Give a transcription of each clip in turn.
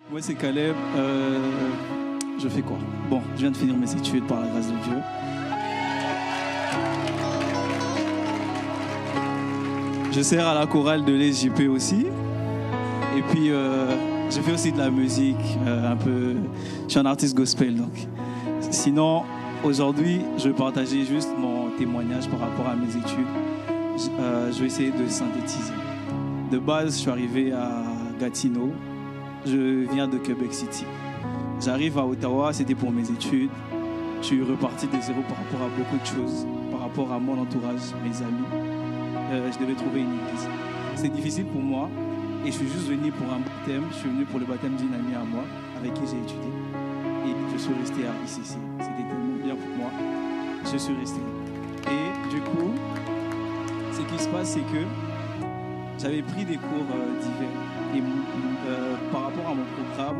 Moi, c'est Caleb. Je fais quoi? Bon, je viens de finir mes études par la grâce de Dieu. Je sers à la chorale de l'SJP aussi. Et puis, je fais aussi de la musique, un peu. Je suis un artiste gospel, donc. Sinon, aujourd'hui, je vais partager juste mon témoignage par rapport à mes études. Je vais essayer de synthétiser. De base, je suis arrivé à Gatineau. Je viens de Québec City. J'arrive à Ottawa, c'était pour mes études. Je suis reparti de zéro par rapport à beaucoup de choses, par rapport à mon entourage, mes amis. Je devais trouver une église. C'est difficile pour moi et je suis juste venu pour un baptême. Je suis venu pour le baptême d'une amie à moi avec qui j'ai étudié. Et je suis resté à ICC. C'était tellement bien pour moi. Je suis resté. Et du coup, ce qui se passe, c'est que j'avais pris des cours divers. Et par rapport à mon programme,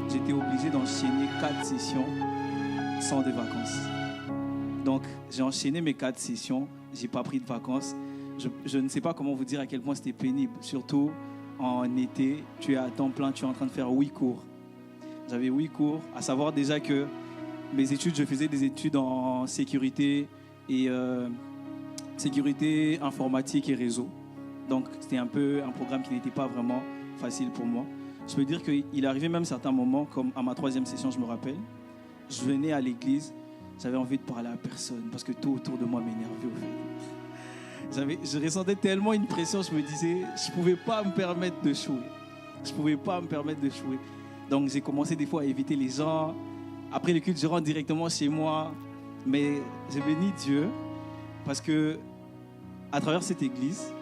j'étais obligé d'enchaîner 4 sessions sans des vacances. Donc, j'ai enchaîné mes 4 sessions. Je n'ai pas pris de vacances. Je ne sais pas comment vous dire à quel point c'était pénible. Surtout en été, tu es à temps plein, tu es en train de faire 8 cours. J'avais 8 cours, à savoir déjà que mes études, je faisais des études en sécurité et sécurité informatique et réseau. Donc, c'était un peu un programme qui n'était pas vraiment facile pour moi. Je peux dire qu'il arrivait même certains moments, comme à ma 3e session, je me rappelle, je venais à l'église, j'avais envie de parler à personne parce que tout autour de moi m'énervait au fait. Je ressentais tellement une pression, je me disais, je ne pouvais pas me permettre de jouer. Je ne pouvais pas me permettre de jouer. Donc j'ai commencé des fois à éviter les gens. Après le culte, je rentre directement chez moi. Mais j'ai béni Dieu parce que à travers cette église,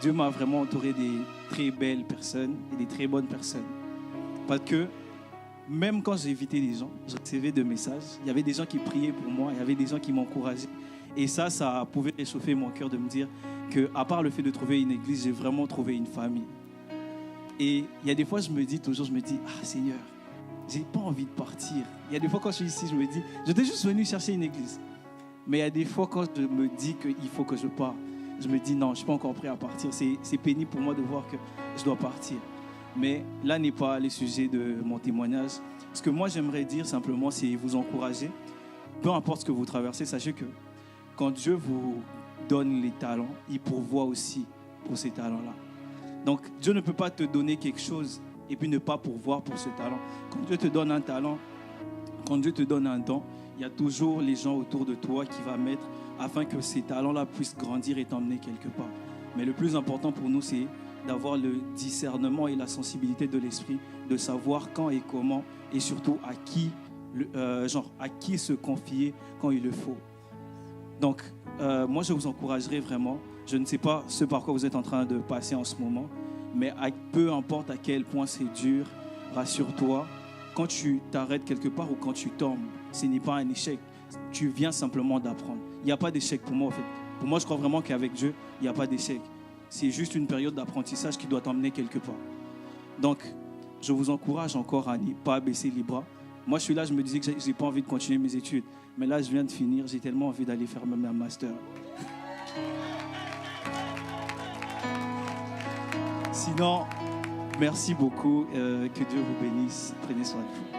Dieu m'a vraiment entouré des très belles personnes et des très bonnes personnes. Parce que même quand j'évitais les gens, je recevais des messages. Il y avait des gens qui priaient pour moi, il y avait des gens qui m'encourageaient. Et ça pouvait réchauffer mon cœur de me dire qu'à part le fait de trouver une église, j'ai vraiment trouvé une famille. Et il y a des fois, je me dis, ah Seigneur, j'ai pas envie de partir. Il y a des fois quand je suis ici, je me dis, j'étais juste venu chercher une église. Mais il y a des fois quand je me dis qu'il faut que je parte, je me dis non, je ne suis pas encore prêt à partir. C'est pénible pour moi de voir que je dois partir. Mais là n'est pas le sujet de mon témoignage. Ce que moi j'aimerais dire simplement, c'est vous encourager. Peu importe ce que vous traversez, sachez que quand Dieu vous donne les talents, il pourvoit aussi pour ces talents-là. Donc Dieu ne peut pas te donner quelque chose et puis ne pas pourvoir pour ce talent. Quand Dieu te donne un talent, quand Dieu te donne un don, il y a toujours les gens autour de toi qui vont mettre afin que ces talents-là puissent grandir et t'emmener quelque part. Mais le plus important pour nous, c'est d'avoir le discernement et la sensibilité de l'esprit, de savoir quand et comment, et surtout à qui se confier quand il le faut. Donc, moi, je vous encouragerai vraiment. Je ne sais pas ce par quoi vous êtes en train de passer en ce moment, mais peu importe à quel point c'est dur, rassure-toi, quand tu t'arrêtes quelque part ou quand tu tombes, ce n'est pas un échec. Tu viens simplement d'apprendre. Il n'y a pas d'échec pour moi, en fait. Pour moi, je crois vraiment qu'avec Dieu, il n'y a pas d'échec. C'est juste une période d'apprentissage qui doit t'emmener quelque part. Donc, je vous encourage encore à ne pas baisser les bras. Moi, je suis là, je me disais que je n'ai pas envie de continuer mes études. Mais là, je viens de finir. J'ai tellement envie d'aller faire même un master. Sinon, merci beaucoup. Que Dieu vous bénisse. Prenez soin de vous.